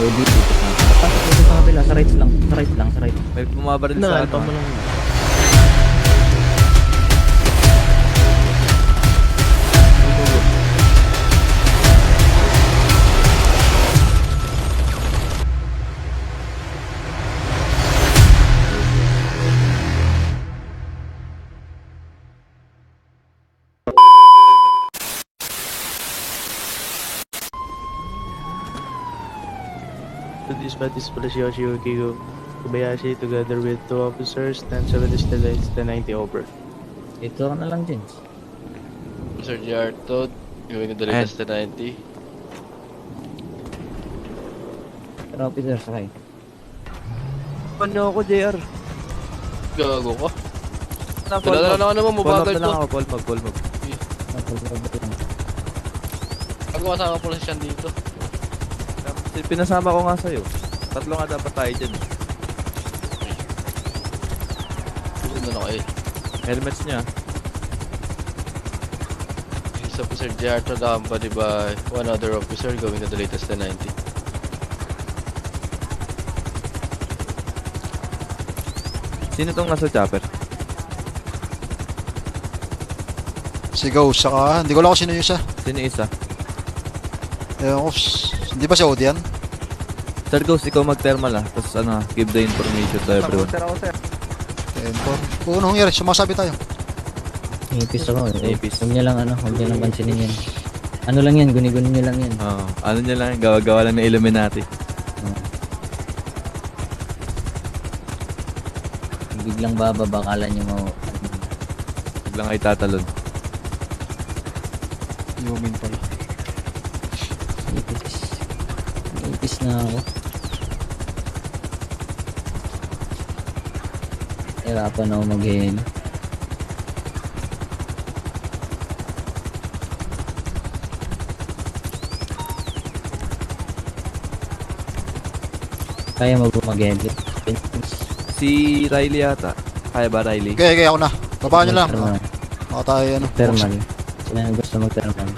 dito sa pasok dito sa kabila, sa right lang, sa right lang, sa right. May bumabaril sa Na, ano. alpa mo lang. To dispatch is Police Yoshiuki Kobayashi together with 2 officers, 1070 over. Dito ka na lang, James. Sir JR Todd, going to the latest to 90. Pero officer, sakay. Ano ako, JR? Gago ko. Na, Dala na naman, mabagal na lang to. ako, call mag. Ako kasama po siya dito. Pinasama ko nga sa'yo. Tatlo nga dapat tayo dyan. Ano na kayo? Helmets niya. Isa po Sir JR Todd, accompanied by one other officer going to the latest to 90. Sino tong nasa chopper? Si Ghost, saka hindi ko lang kung sino yung isa. Sino isa? Ewan ko, hindi ba si Odian? Sir Ghost, ikaw mag-thermal tapos ano, give the information to everyone. Tempo. Kung anong nangyari, sumasabi tayo. Ipis ako. Ipis. Huwag niya lang huwag niya lang pansinin yan. Ano lang yan, guni-guni niya lang yan. Oo. Ano niya lang, gawa-gawa lang ng Illuminati. Biglang bababa, kala niyo mo. Biglang ay tatalon. Yumin pala. Ipis. Ipis na ako. Hirapan ako mag-hail. Kaya mo ba mag-hail? Si Riley yata. Kaya ba Riley? Okay, ako na. Babaan nyo lang. Thermal. Ako tayo, ano. Thermal. Sino yung gusto mag-thermal?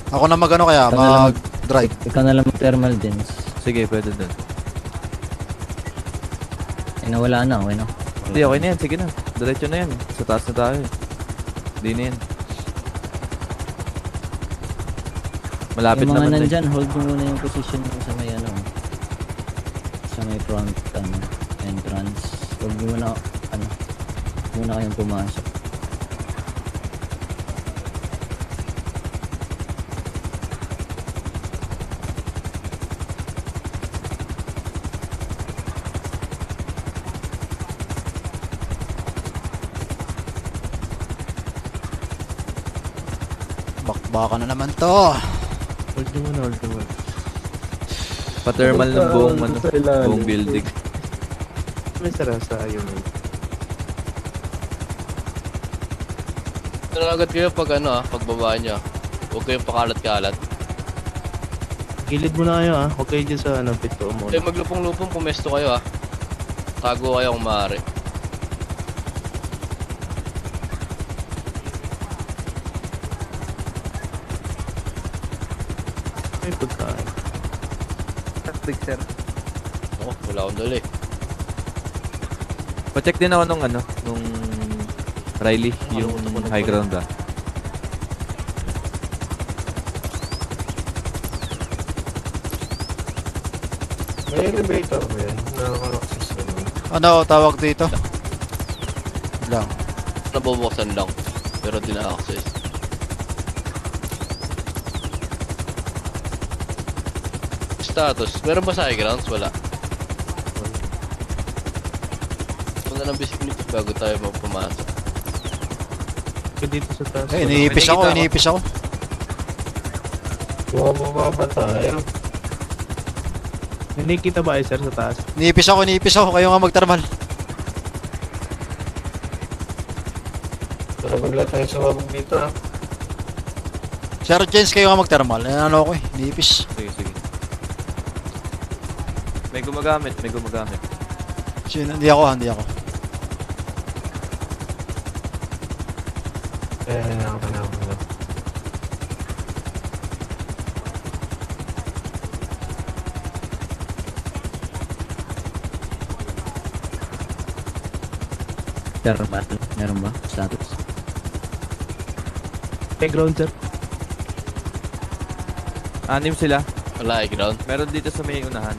Ako na mag-ano kaya, Ikaw na lang mag-drive. Ikaw na lang mag-thermal, Jens. Sige, pwede dun. Ay, nawala na, okay na. Hindi, okay na yan. Sige na. Diretso na yan. Sa taas na tayo. Hindi na yan. Malapit Yung mga naman na. nandyan, hold mo muna yung position mo sa may ano. Sa may front entrance. Huwag mo muna, muna kayong pumasok. Bakbaka na naman to. Hold nyo muna, hold nyo muna. Pa-thermal ng buong, ano, Sa ilalim. buong building. May sara sa unit. Ano agad kayo pag pagbaba nyo. Huwag kayong pakalat-kalat. Gilid muna kayo Huwag kayo dyan sa pito mo. Kayo maglupong-lupong, pumesto kayo Tago kayo kung maaari. May pagkain. Plastic, sir. Ako, wala akong dali. Pa-check din ako nung Riley, yung high ground May elevator ba yan? Nakaka-access naman. Ano tawag dito? Lang. Nabubuksan lang. Pero di na-access. Status. Meron ba sa high grounds? Wala. Punta ng bisikleta bago tayo pumasok. Kaya dito sa taas. Eh, iniipis ako. Bumababa tayo. Nakikita ba sir sa taas? Iniipis ako. Kayo nga mag-thermal. Tara magla tayo sa wabog dito Sir Jens, kayo nga mag-thermal. Ano ako iniipis. Sige. May gumagamit. Sino? Hindi ako. Thermal. Meron ba? Status. Background, sir. 6 sila. Wala, ground. Meron dito sa may unahan.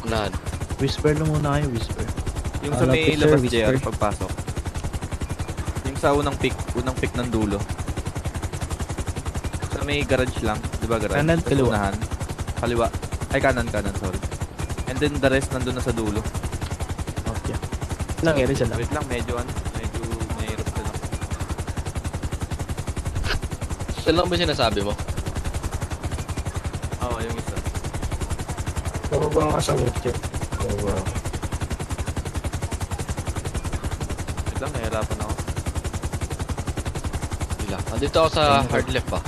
Unahan. Whisper lang muna kayo, whisper. Yung sa Wala, may sir, labas whisper. JR pagpasok. Yung sa unang pick ng dulo. Sa may garage lang, 'di ba garage? Kanan, Tas kaliwa. unahan. Kaliwa. Ay kanan, sorry. And then the rest nandun na sa dulo. Okay. Nangyari siya lang. Wait lang, medyo mahirap sila. Saan lang ba sinasabi mo? Oo, yung isa. Wait lang, nahihirapan ako. Hindi lang. Andito ako sa hard left pa.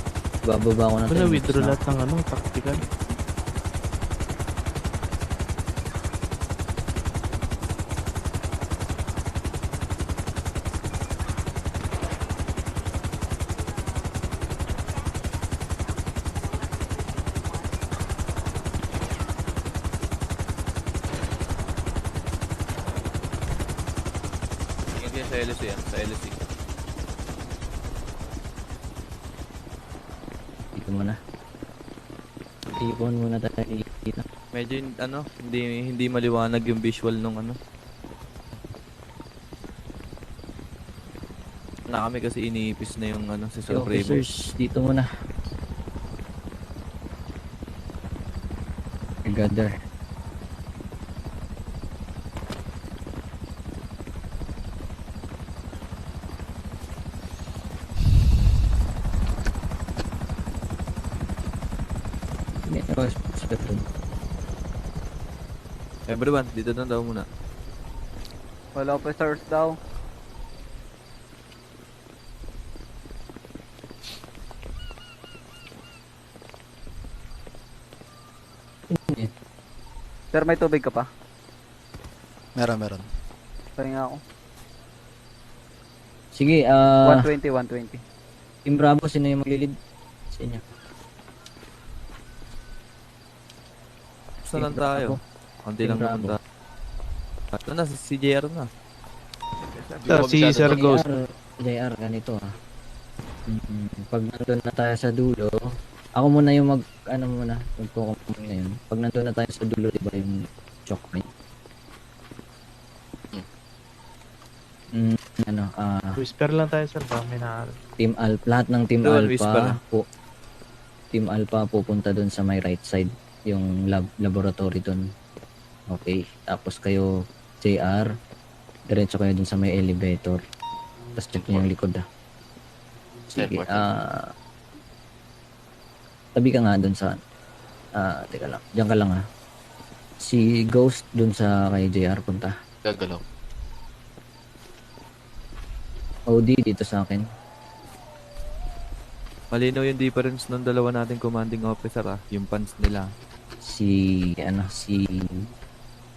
Bababa ko na Wala, 10 withdraw minutes na. lahat ng tactical. Tingin sa LC yan, sa LC. Dito muna. Tipon muna tayo dito. Medyo hindi maliwanag yung visual nung na kami kasi iniipis na yung si Sir So, Prevo. officers, dito muna. Gather. Hindi, spectrum. Everyone, dito na daw muna. All officers daw. Sir, may tubig ka pa? Meron. Pahinga ako. Sige, 120, 120. Team Bravo, sino yung maglilid? Sa inyo. Saan lang Team tayo? Bravo. Konti Team lang Bravo. naman tayo. Ito na, si JR na. Si Sir Ghost. JR, ganito Pag nandun na tayo sa dulo, ako muna yung magkukumpong na yun. Pag nandun na tayo sa dulo, diba yung choke point? Whisper lang tayo, sir. Baka may Team Alpha, lahat ng Team Doon, whisper. Alpha Team Alpha pupunta dun sa may right side, yung laboratory dun. Okay, tapos kayo JR, diretso kayo dun sa may elevator. Tapos check niyo yung likod Sige, tabi ka nga dun sa teka lang, diyan ka lang Si Ghost dun sa kay JR punta. Gagalaw. OD dito sa akin. Malinaw yung difference ng dalawa nating commanding officer yung pants nila. Si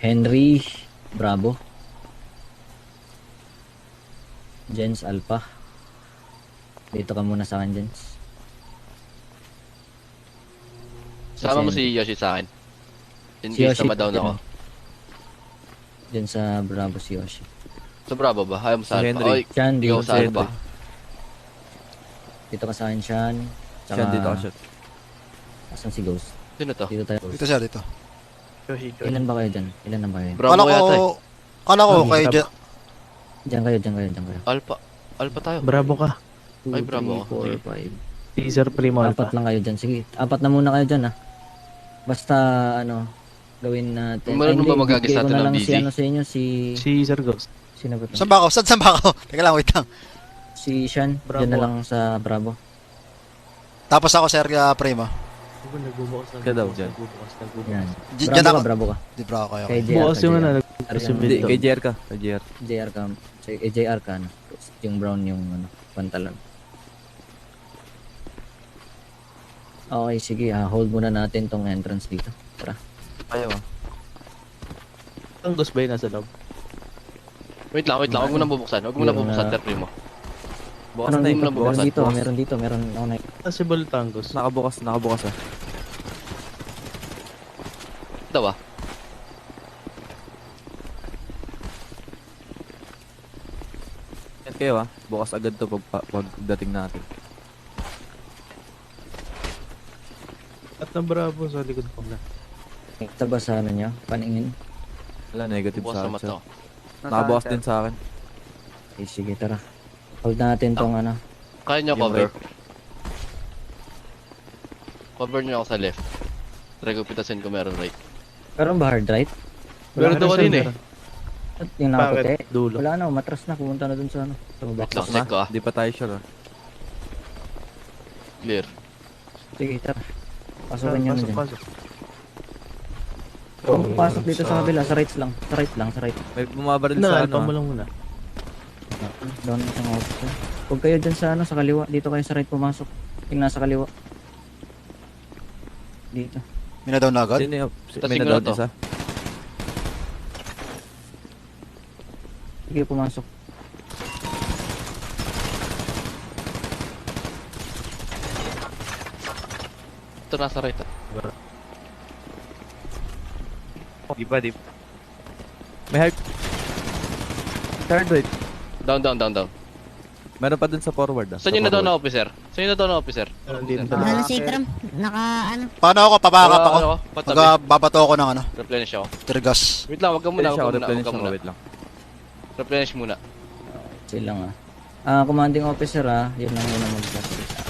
Henry Bravo. Jens Alpha. Dito ka muna sa akin, Jens. Sama mo si Yoshi sa akin. In Si case Yoshi, na ma-down ako. Dyan sa Bravo si Yoshi. Sa Bravo ba? Ayaw mo sa Si Alpha. Henry. Oy, Sean, ikaw dito sa Alpha. Dito ka sa akin, Sean. Siya dito ako siya. Asan si Ghost? Sino to? Dito tayo. Dito siya, dito. Ilan ba kayo dyan? Ilan na ba kayo? Bravo yata eh. Kala ko kay Diyan kayo. Alpha. Alpha tayo. Bravo ka. 2, Ay, Bravo. 3, 4, 5. Si Sir Primo Apat Alpha. lang kayo dyan. Sige, apat na muna kayo dyan Basta gawin natin. Meron ba magagis bigay ko natin na ng lang DZ? sa inyo, si Si Sir Ghost. sino ba to? Saan ba ako? Saan ba ako? Teka lang, wait lang. Si Sean, Bravo. dyan na lang sa Bravo. Tapos ako, Sir Primo. Nagbubukas. Ka daw dyan. Yan. Diyan ako. Bravo ka. Di bra ako kayo. Kay JR Bukas ka, yung JR. Hindi, kay JR ka. Kay JR. JR ka. JR ka, yung brown yung pantalon. Okay, sige. Hold muna natin tong entrance dito. Tara. Ayaw Ang Ghost ba yun nasa loob? Wait lang. Huwag mo na bubuksan. Huwag mo na bubuksan, Sir Primo. Bukas Meron na dito, yun. Bukas. meron dito, meron dito, meron ako na. Possible Tanggos. Nakabukas Daw ah. kayo ha. Bukas agad to pagdating natin. At ng Bravo sa likod ko na. Ito ba sa ano niya? Paningin? Wala, negative Bukas sa sa akin. mata sir. ko. Nakabukas din sa akin. Okay, sige, tara. Hold natin tong ano. Kaya nyo Yung cover. right. Cover nyo ako sa left. Try ko pitasin ko meron right. Meron ba hard right? Meron daw kanina eh. At yung nakaputi? Bakit? Dulo. Wala na, matras na. Pumunta na dun sa ano. Sa baba. Wait lang, Na, check ko ah. di pa tayo sure Clear. Sige, tara. Pasukin nyo na dyan. Pasok. Kung pasok dito sa kabila, sa right lang. Sa right lang, sa right. May bumabaril Na, sa alpa ano. mo lang muna. Down sa officer. Huwag kayo dyan sa ano, sa kaliwa. Dito kayo sa right pumasok. Yung nasa kaliwa. Dito. May na-down na agad. Sino yung, Tasing may ko na na-down to. isa. Sige, pumasok. Ito nasa right ah. Di pa. May heart. Third right. Down. Meron pa dun sa forward ah. Saan yung na down na officer? Saan yung na down na officer? Nandito Ah, na. Ano si Tram? Ano? Paano ako? Papakap ako. Patabi. Magbabato ako ng ano, Replenish ako. tirgas. Wait lang, wag ka muna, Finish ako, wag replenish ka ako, muna. wait lang. Replenish muna. Chill lang ah. Commanding officer yun lang muna magsasalita.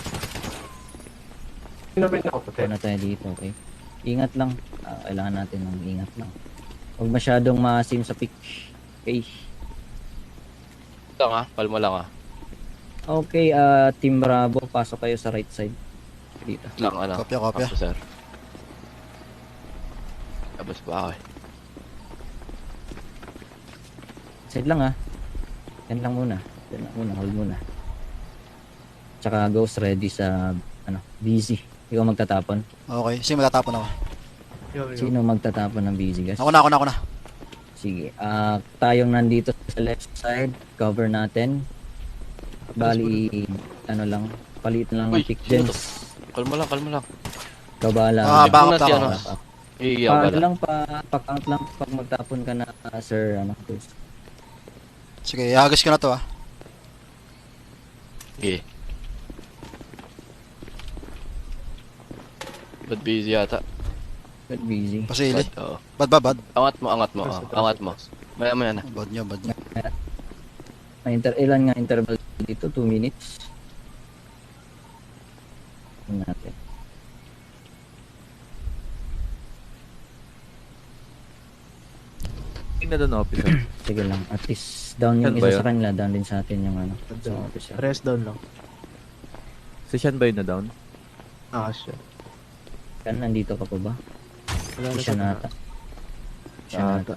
Ito na tayo dito, okay? Ingat lang. Kailangan natin ng ingat lang. Huwag masyadong maasim sa pitch. Okay. Ito lang palma lang ah. Okay, Team Bravo, pasok kayo sa right side. Dito. Lang ano. Kopya. Officer. Tapos pa ako eh. Side lang Yan lang muna. Yan lang muna, hold muna. Tsaka ghost ready sa busy. Ikaw magtatapon. Okay, sige matatapon ako. Sino magtatapon ng busy, guys? Ako na. Sige. Tayong nandito sa left side, cover natin. Bali, palit lang ng Uy, pick sino to? gens. Kalma lang. Kabala. Back Muna up si ako. ano. Iiyaw ka lang. Pa-count lang pag magtapon ka na, sir, ghost. Sige, ihagis ko na to Okay. Ba't busy yata? But busy. Pasilid. Oo. Bad. Angat mo. Angat mo. Maya na. Bad niya. Ilan nga interval dito? 2 minutes. Tingnan natin. Tingnan doon officer. Sige lang. At least down yung Yan ba isa yun? sa kanila. Down din sa atin yung sa officer. Rest down lang. Si Sean ba yun na down? Siya. Kan, nandito ka pa ba? Wala na Siya na ata. Siya na ata.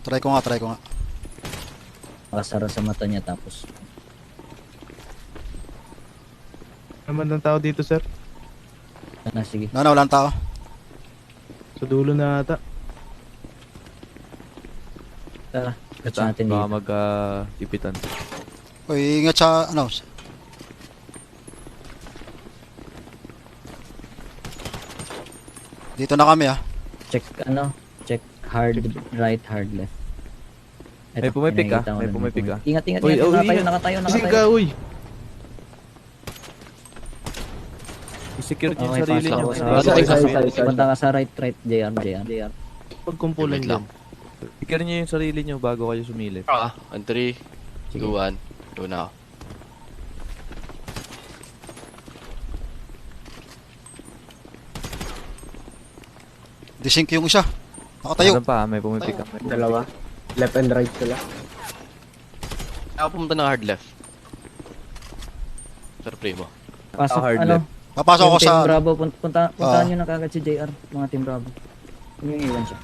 Try ko nga. Nakasara sa mata niya tapos. Naman ng tao dito, sir. Sige. Walang tao. Sa dulo na ata. Tara. Catch Ito, natin baka dito. mag-tipitan. Uy, ingat sa Dito na kami Check check hard right, hard left. May pumipik pinakikita ko may na pumipik Ingat. Uy, Nakatayo. Sige ka, uy. I-secure niyo yung Okay, sarili pasok niyo. ako Sorry. Punta ka sa right, JR. Pagkumpulan Wait lang. lang. Secure niyo yung sarili niyo bago kayo sumilip. On 3, 2, 1. Go na ako. Desync yung isa. Nakatayo. Meron pa, may pumipik ka. Dalawa. Left and right sila. Ako pumunta ng hard left. Sir Primo. Pasok, hard ano? left. Papasok ako Yung Team sa... Bravo, puntahan nyo na kagad si JR, mga Team Bravo. Yung iwan siya.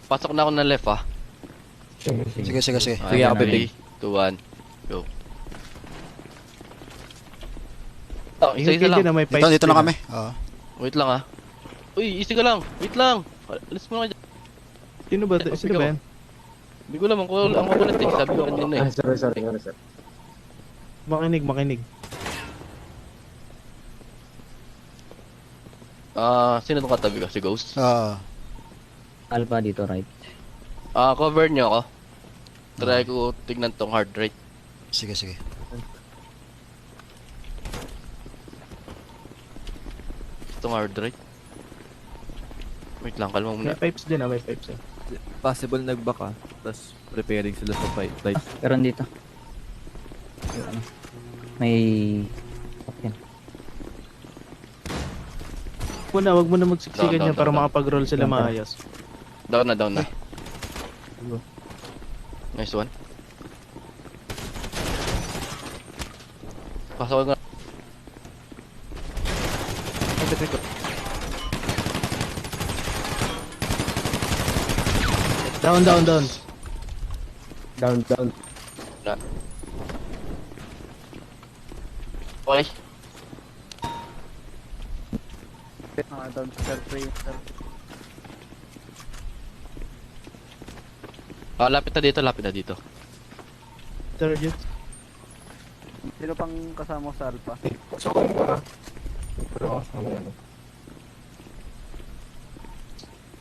Pasok na ako ng left ah. Sige. Sige, ako pipig. 3, 2, 1. Go. Isa lang. Na may Dito na kami. Wait lang ah. Uy, easy ka lang. Wait lang. Alis mo na dyan. Sino ba? Sino ba yan? Hindi ko alam ang kulit eh. Sabi ko kanina eh. Sorry, sir. Makinig. Sino itong katabi ko? Si Ghost? Alpha dito, right. Cover niyo ako. Try ko tignan tong hard right. Sige, sige. Itong hard right. Wait lang, kalma muna. May pipes din may pipes eh. Possible nag-back tapos preparing sila sa fight. Like, Pero dito. Yung ano, may... Okay. Wag mo na magsiksikan Down, niya para down. makapag-roll sila Down, down. maayos. Down na. Nice one. Pasok nga. Down. Down. Okay. Down sa sir frame, sir. Lapit na dito. Third yun. Sino pang kasama mo sa Alpha?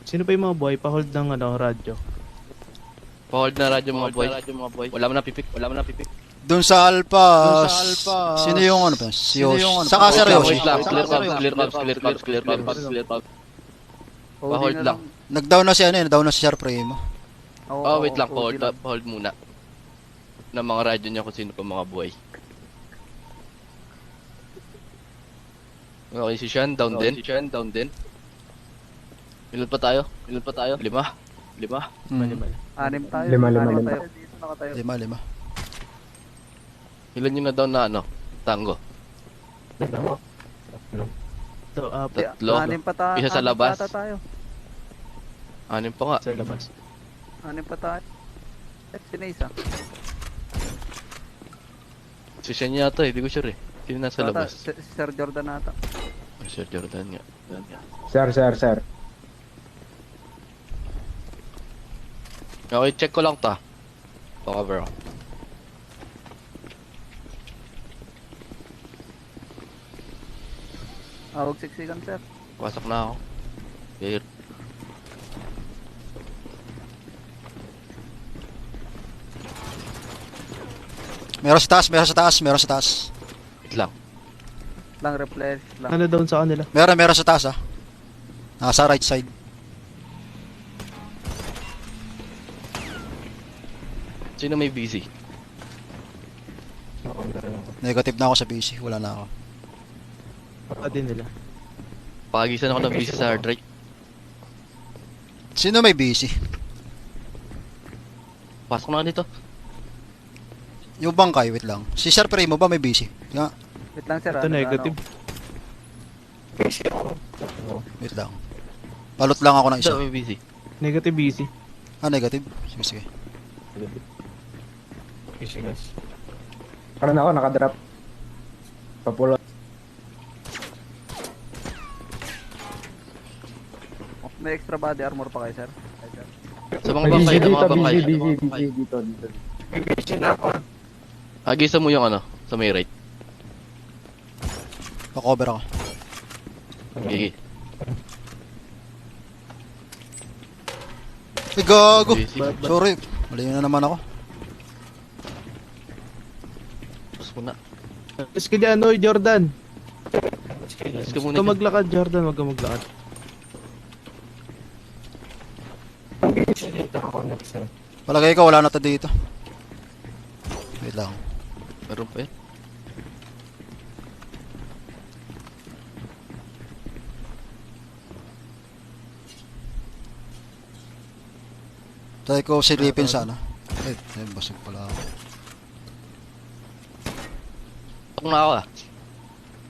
Sino pa yung mga boy? Pa-hold ng radyo. Pa-hold na radyo mga boy. Wala mo na pipik. Doon sa Alpha. Sino yung ano pa? Si Yoshi. Saka si Yoshi. Wait lang. Clear caps. Pa-hold lang. Nag-down na si ano yun. Down na si Sir Primo. Oh, wait lang. Pa-hold muna. Na mga radyo niya kung sino pa mga buhay. Okay, si Sean down din. Ilan pa tayo? 5? 5. Anim tayo. Lima. Anim tayo. Dito nakatayo. 5. Ilan yung na down na Tango? So, Tatlo. Anim pa tayo. Isa sa labas. Tayo. 6 pa nga. sa labas. Anim pa tayo. Sino isa? Si Sean yata hindi ko sure eh. Sino nasa labas? Si Sir Jordan ata. Sir Jordan nga. Sir. Okay, check ko lang ta. Cover ako. Huwag siksikan, sir. Pasok na ako. Here. Meron sa taas. Wait lang. Lang refresh lang. Ano down sa kanila? Meron sa taas ah. Nasa right side. Sino may busy? Negative na ako sa PC. Wala na ako. Pa din nila. Pagisan ako ng busy sa hard right. Sino may busy? Pasok na dito. Yung bangkay, wait lang. Si Sir Primo ba may busy? Nga, Wait lang, sir. Ito negative. wait lang. Balot lang ako ng isa. Sino may busy? Negative easy. Negative. Sige. Karon ako, nakadrop. Papulo. May extra body armor pa kayo, sir. Sa mga bangkay, sa mga bangkay. Busy dito. Agisa mo yung sa may right. Pa-cover ako. Okay. Ay, gago. Busy. Sorry. Mali na naman ako. Tapos muna. Let's get Jordan. Let's go muna. Ito maglakad, Jordan. Wag ka maglakad. Palagay ko, wala na to dito. Wait lang. Meron pa yan. Try ko silipin sa ano. Ay, basag pala ako. Pasok na ako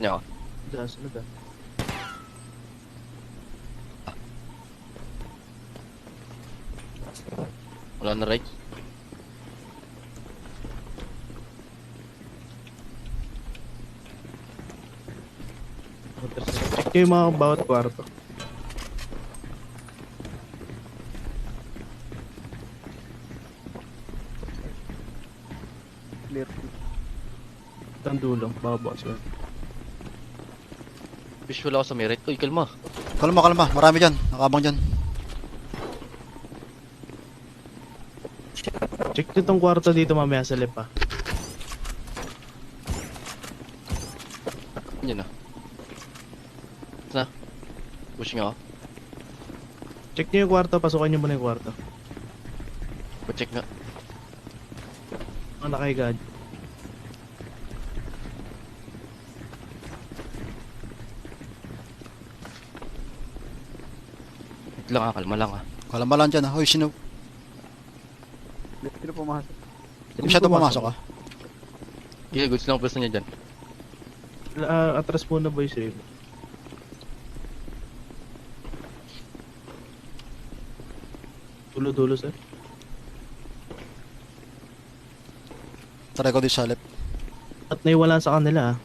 Nyo. Diyan, sunod ah. Wala na right. Check nyo yung mga bawat kwarto. Clear. Ito ang dulo. Baka box yun. Visual ako sa may right. Uy, kalma. Kalma. Marami dyan. Nakabang dyan. Check nyo tong kwarto dito mamaya sa left ah. Push nga ako. Check nyo yung kwarto, pasukan nyo muna yung kwarto. Pa-check nga. Ang nakahiga. Wait lang kalma lang Kalma lang dyan, Hoy, sino pumasok? masyado pumasok, Okay, goods lang pwesto niya dyan. Atras muna boys eh. Dulo-dulo sir. Try ko din sa left. At naiwala sa kanila ah.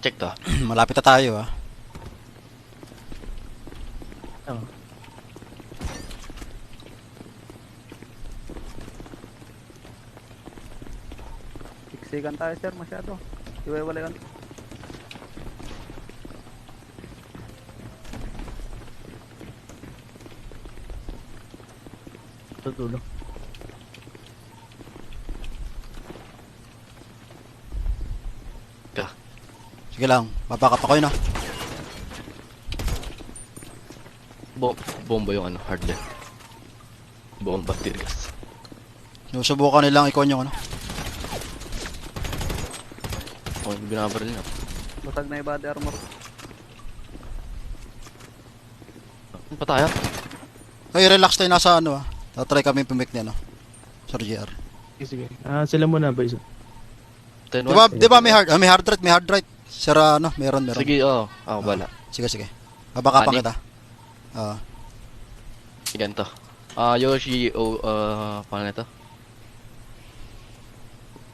Check to. Malapit na tayo, Oh. Siksikan tayo sir, masyado. Iwaiwalayan. Dulo. Sige lang, babakap ako yun, Bomba yung hard left. Bomba, tirgas. Susubukan nilang ikon yung Oh, binabaril na. Basag na yung body armor. Ano pa tayo? Ay, relax tayo, nasa Tatry kami pumik niya, Sir JR. Sige. Sila muna boys. 10-1? Di ba may hard right? Sir, meron. Sige, ako bala. Sige. Babakapan Ani? kita. Ganito. Yoshi, paano na ito?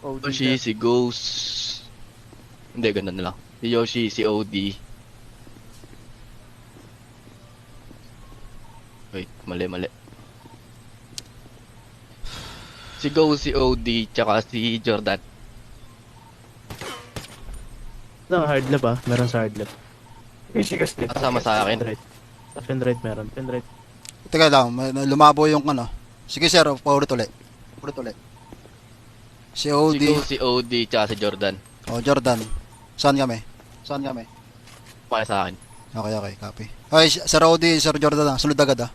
OG Yoshi, sir. si Ghost. Hindi, ganun na lang. Si Yoshi, si OD. Wait, mali. Si Ghost, si OD, tsaka si Jordan. Ang hard lap ah. Meron sa hard lap. At sama sa akin. Pen right meron. Pen right. Teka lang, lumabo yung Sige sir, paulit ulit. Si Si OD. Ghost, si OD, tsaka si Jordan. Jordan. Saan kami? Para sa akin. Okay, copy. Ay, Sir OD, Sir Jordan, sunod agad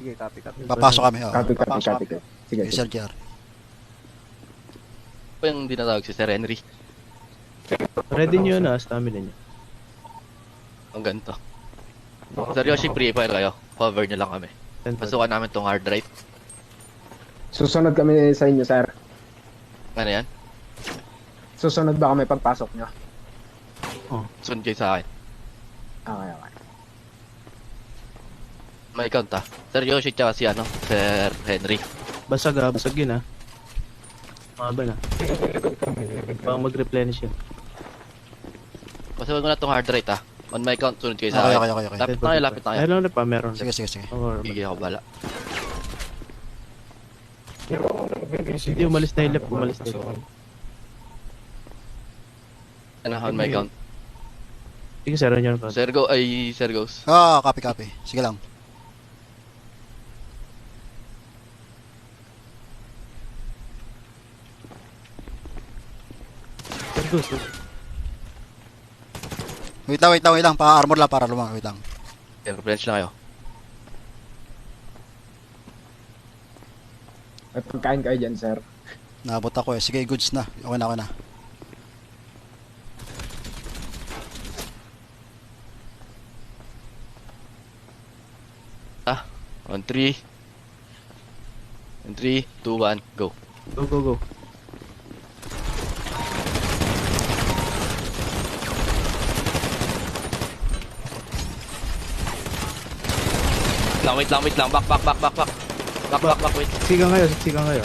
Sige, copy. Papasok kami, Copy. Sige. Okay, Sir JR. Ito yung dinatawag si Sir Henry. Ready nyo na stamina nyo. Ang ganito. Sir Yoshi, pre-fire kayo. Cover nyo lang kami. Pasukan namin tong hard right. Susunod kami sa inyo, sir. Ano yan? Susunod ba kami pagpasok nyo? Sunod kayo sa akin. Okay. May count Sir Yoshi tsaka si Sir Henry. Basag yun ah. Maba na. Baka mag-replenish yun. Pasukan ko na tong hard right On my count, sunod kayo sa Okay. akin. Lapit na kayo. Meron na pa, meron. Sige. Sige ako bala. Hindi, umalis na yung left. On my count. Sige, sir, yun pa. Sir Ghost. Copy. Sige lang. Sir, go. Wait lang. Pa-armor lang para lumang. Wait lang. French na kayo. May pagkain kayo dyan, sir. Naabot ako Sige, goods na. Okay na. On 3. 3, 2, 1, go. Go. Wait lang. Back, wait. Siksikan kayo.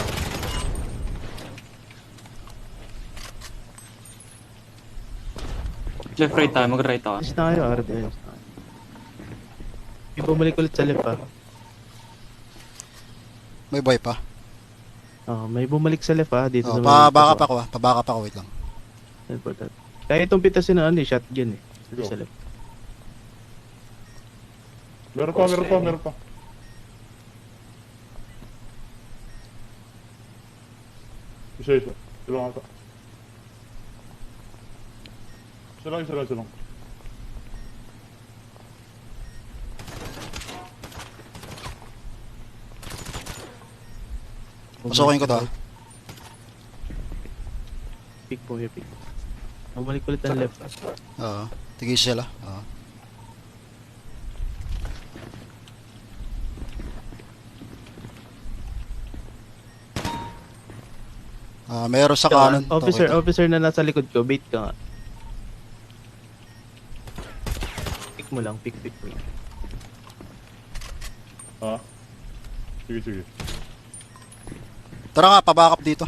Left right tayo, mag-right ako. Alis na kayo, RDS. Bumalik ulit sa left ah. May buhay pa. May bumalik sa left ah. Dito Pabakap ako. Wait lang. Important. Kaya itong pitasin na shotgun eh. Dito sa left. Meron pa. Isa. Tulungan ka. Isa lang. Pasukin ko to. Pick po, pick. Bumalik ulit ang left. Oo. Tigil sila. Oo. Meron sa kanan. Officer, Okay. officer na nasa likod ko, bait ka nga. Pick mo lang, pick mo lang. Ha? Sige. Tara nga, pabackup dito.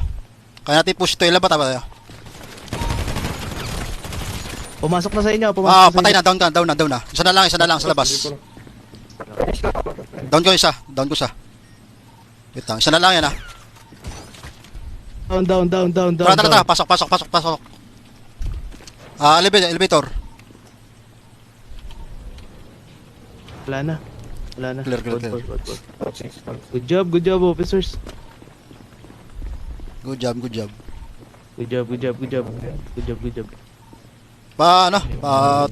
Kaya natin push to. Ilan ba tayo? Pumasok na sa inyo, pumasok na sa Patay inyo. na, down na. Isa na lang sa labas. Down ko isa. Wait lang, isa na lang yan ah. Down. Tara, pasok. Elevator. Wala na. Clear. Good job, officers. Good job. Good job.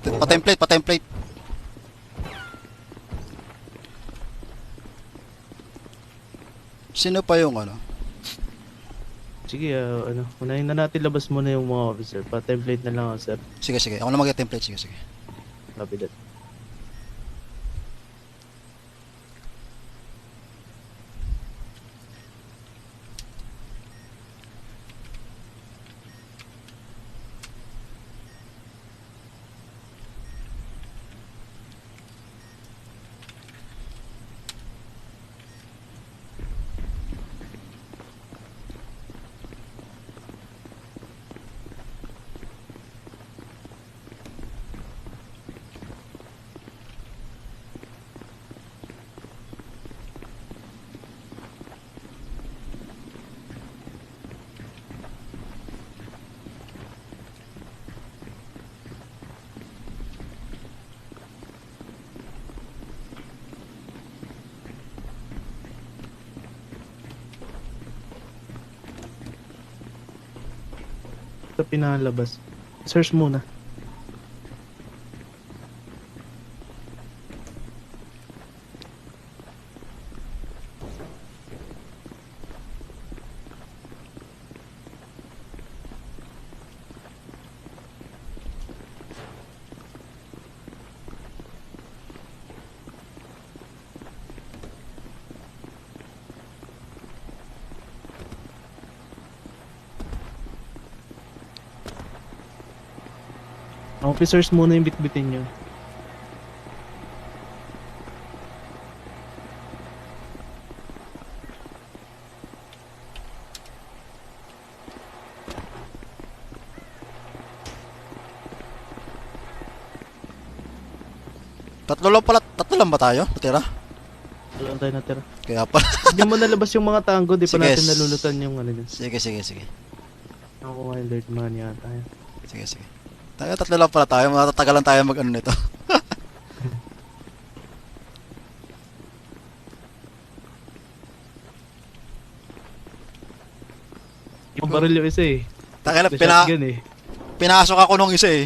Pa-template. Sino pa yung ano? Sige, unahin na natin labas muna yung mga officer. Pa-template na lang ako, sir. Sige. Ako na mag-template. Sige. Copy that. Ito pinalabas. Search muna. Officers muna yung bitbitin nyo. Tatlo lang ba tayo? Natira? Wala tayo natira. Kaya pala. Hindi mo nalabas yung mga tango, di pa Sige. natin nalulutan yung ano dyan. Sige. Ako nga yung alert man yata yan. Sige. Tayo, tatlo lang pala tayo. Matatagalan tayo mag-ano nito. Yung baril yung isa eh. Taka Na shotgun eh. pinasok ako nung isa eh.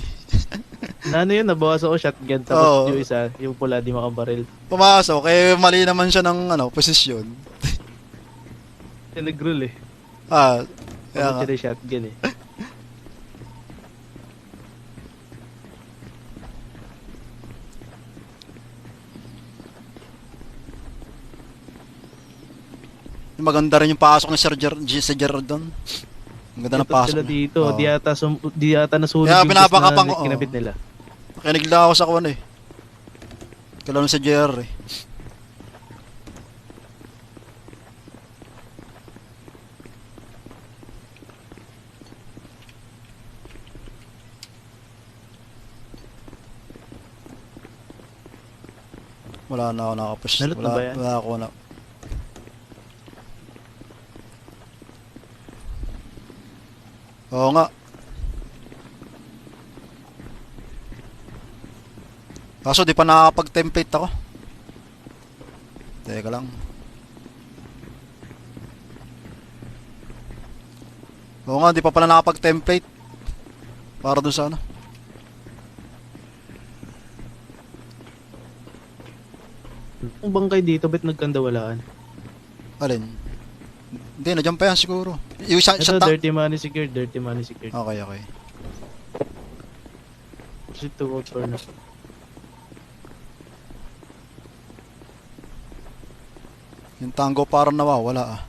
Na ano yun, nabawas ako shotgun. Tapos Oo. yung isa, yung pula di makabaril. Pumasok, mali naman siya ng posisyon. Nag-roll eh. Kaya Tapos nga. siya yung shotgun eh. Maganda rin yung pasok ni Sir Gerard doon. Ang ganda ng Ito pasok sila niya. dito. Oo. Di yata nasunog Kaya yung pinapakapang gas ko, na kinabit nila. Makinig lang ako sa kuwan eh. Kailangan si JR eh. Wala na ako nakapush. Nalot na ba yan? Wala ako na. Oo nga. Kaso di pa nakakapag-template ako. Teka lang. Oo nga, di pa pala nakapag-template. Para dun sa ano. Ang bangkay dito, ba't nagkandawalaan? Alin? Hindi, nadyan pa yan siguro. Yung isa, Ito, isa ta- dirty money secured, dirty money secured. Okay, okay. Proceed to vote for na. Yung tango parang nawawala ah.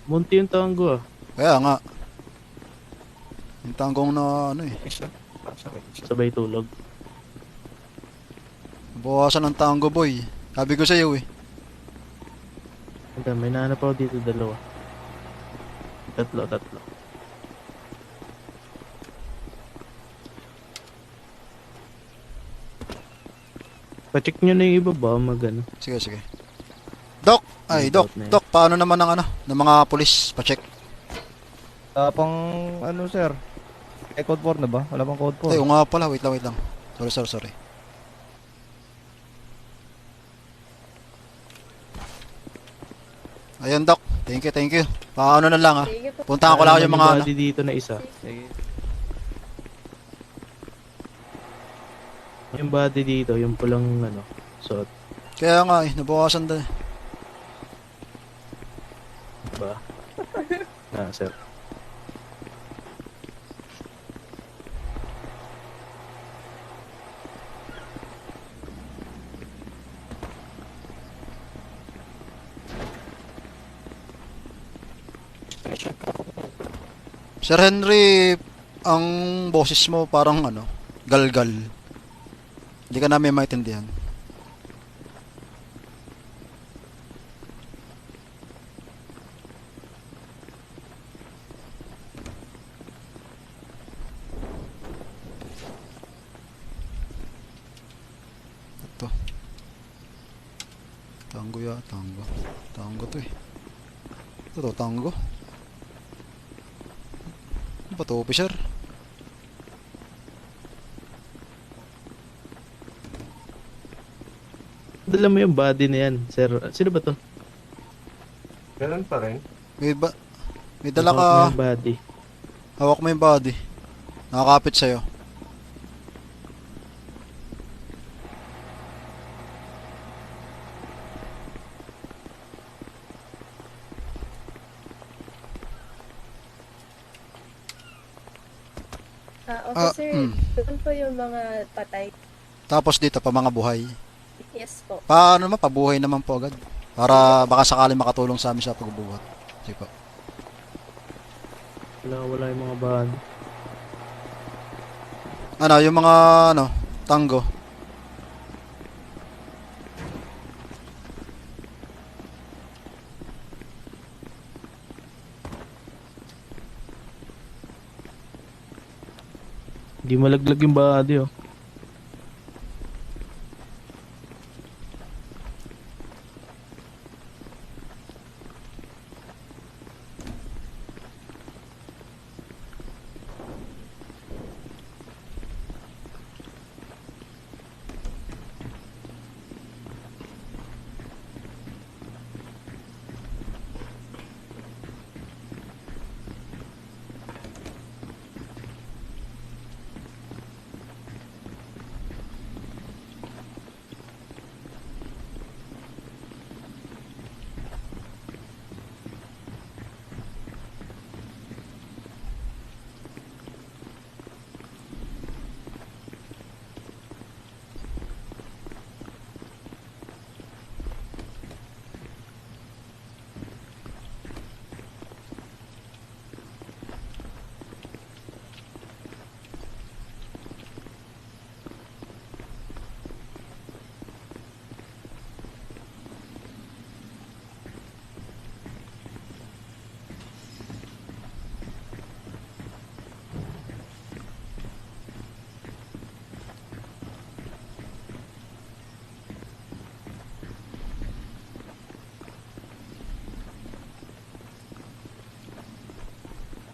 Munti yung tango ah. Kaya nga. Yung tanggong na ano eh. Sabay tulog. Bawasan ng tango boy. Sabi ko sa'yo eh. Hanggang may nahanap ako dito dalawa. Tatlo. Pa-check nyo na yung iba ba? Mag-ano? Sige, sige. Doc! Ay, Yung Doc, doubt na yun. Doc, paano naman ang ano? Ng mga pulis, pa-check. Pang ano sir? Eh, code 4 na ba? Wala pang code 4. Ay, oo nga pala, wait lang. Sorry. Ayun, Doc. Thank you. Paano na lang ah. Puntahan ko lang yung mga ano. body dito na isa. Yung body dito, yung pulang ano, suot. Kaya nga eh, nabawasan din. Ba? Sir. Sir Henry, ang boses mo parang ano, galgal. Hindi ka namin maintindihan. Ito. Tango ya, tango. Tango to eh. Ito, tango. Ano ba to, officer? Dala mo yung body na yan, sir. Sino ba to? Ganun pa rin. May dala ka. Hawak mo yung body. Hawak mo yung body. Nakakapit sa'yo. Officer, mm. doon po yung mga patay. Tapos dito pa mga buhay. Yes po. Paano naman, pabuhay naman po agad. Para baka sakaling makatulong sa amin sa pagbubuhat. Sige po. Wala yung mga body. Ano, yung mga ano, tango. Hindi malaglag yung body oh.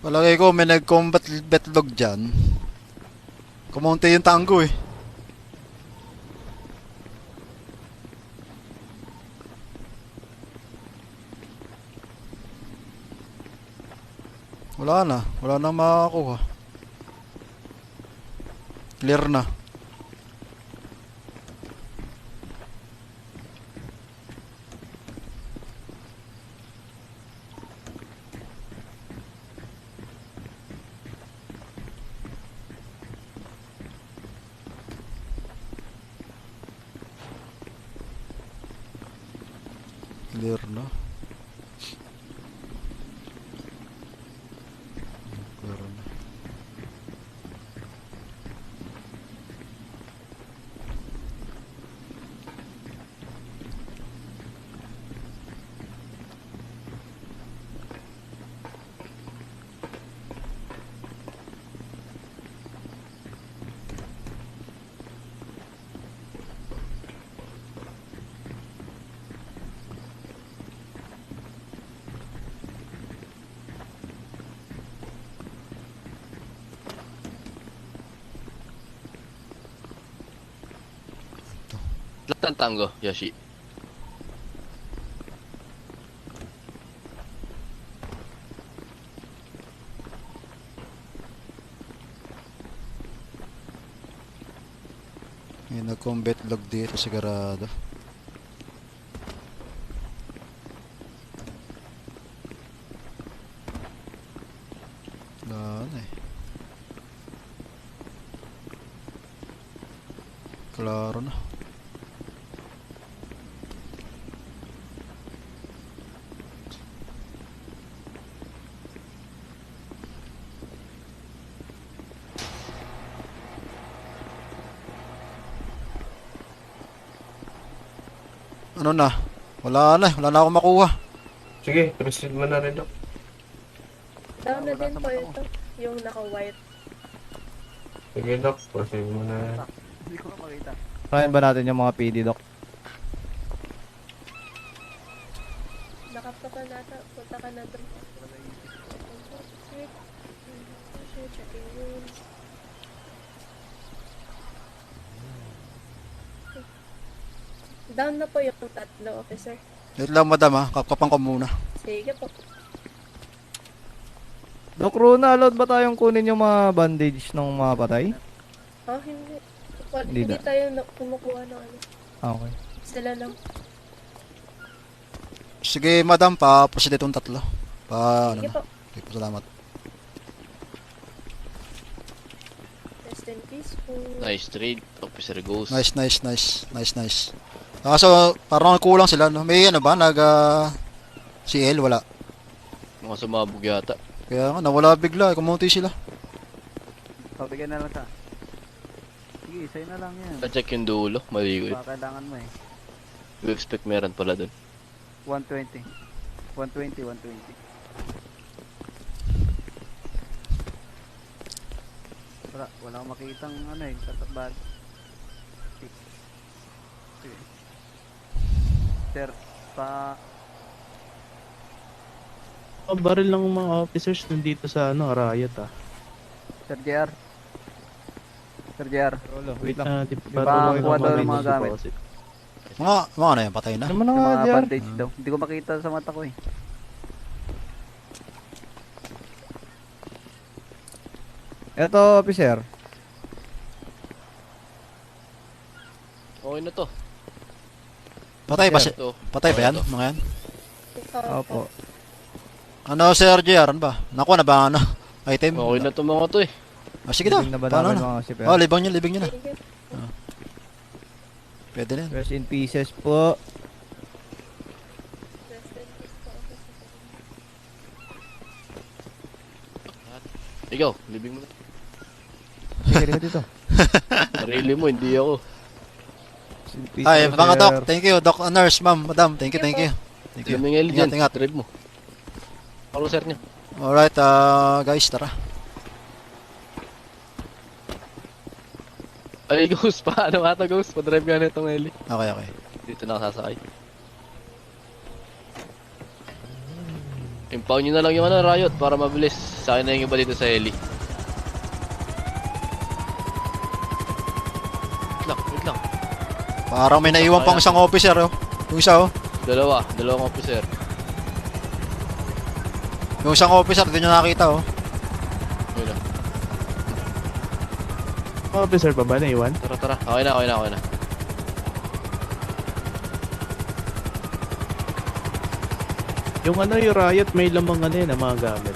Palagay ko may nag-combat betlog dyan. Kumunti yung tango eh. Wala nang makakuha. Clear na. Clear na. Clear na. Lahat ng tango, Yoshi. May nag-combat log dito sigurado. Wala na eh. Klaro na. Ano na? Wala na ako makuha. Sige, proceed mo na rin, Doc. Down na din po ito. Yung naka-white. Sige, Doc, proceed mo na. Hindi ko makita. Try ba natin yung mga PD, Doc? Nakapunta ka na doon. Checking rooms. Down na po yung tatlo, officer. Wait lang madam ha, kapkapan ko muna. Sige po. Doc Runa, allowed ba tayong kunin yung mga bandage ng mga patay? Oh, hindi. Hindi Hindi na. tayo kumukuha ng ano. Okay. Sila lang. Sige madam, pa-proceed itong tatlo. Ano Sige na. po. Sige po, salamat. Rest in peace po. Nice trade, Officer Ghost. Nice. So, parang kulang sila, no? May ano ba? CL, wala. Mga sumabog yata. Kaya nga, nawala bigla. Kumunti sila. Pabigyan na lang sa. Sige, sa'yo na lang yan. Pa-check yung dulo, mali ko yun. Baka kailangan mo eh. We expect meron pala dun. 120. 120. Wala akong makitang ano eh, tatabad. Sige. Sir, Baril lang mga officers nandito sa ano, riot ah. Sir JR. Wait lang. Kuha daw ng mga gamit. Mga ano yan, patay na. Naman na Yung nga, mga Jar. bandage daw. Hindi ko makita sa mata ko eh. Eto, officer. Okay na to. Patay ba, Ito. patay ba yan? Ito. Mga yan? Opo. Ano, Sir JR, ano ba? Nakuha na ba ano? Item? Okay na to mga to eh. Sige na, Libing na ba paano namin na? mga ship? Oh, libang nyo na. Sige. Pwede na yan. Rest in pieces po. Rest in peace po, officer. Ikaw, libing mo na. Sige ka dito. Sarili mo, hindi ako. Rest in peace, Ay, mga officer. doc, thank you. Doc, nurse, ma'am, madam, thank you. Thank you. Lumingil dyan, Ingat. drive mo. Ako sir niya. Alright, guys, tara. Ay, Ghost, paano ata Ghost? Pa-drive nga na itong heli. Okay. Dito na ako sasakay. Impound nyo na lang yung ano, riot para mabilis. Sa akin na yung iba dito sa heli. Wait lang. Parang may naiwan pang isang officer, oh. Yung isa, oh. Dalawang officer. Yung isang officer, di nyo nakita, oh. Officer pa ba? Naiwan? Tara, tara. Okay na, okay na, okay na. Yung ano, yung riot, may lamang ano yun, mga gamit.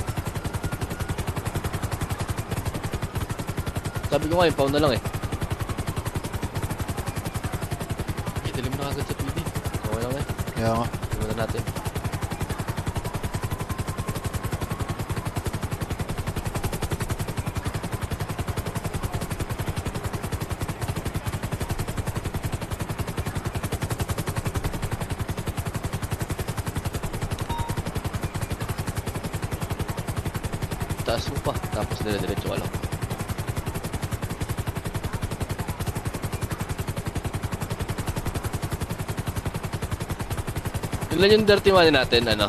Sabi ko nga, impound na lang eh. Dilim na agad sa PD. Okay lang eh. Kaya nga. Tingnan natin. Taas mo pa, tapos dire-diretso ka lang. Ilan yung dirty money natin, ano?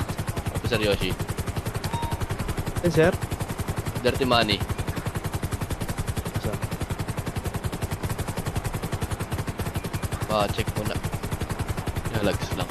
Officer Yoshi. Eh, sir? Dirty money. Sir. Check muna. Nalags lang.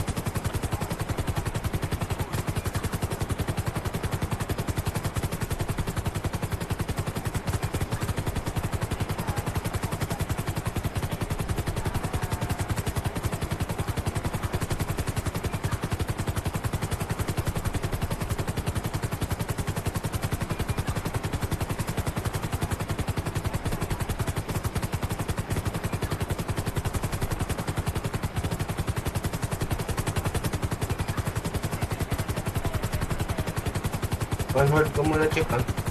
One word ko muna check, ah.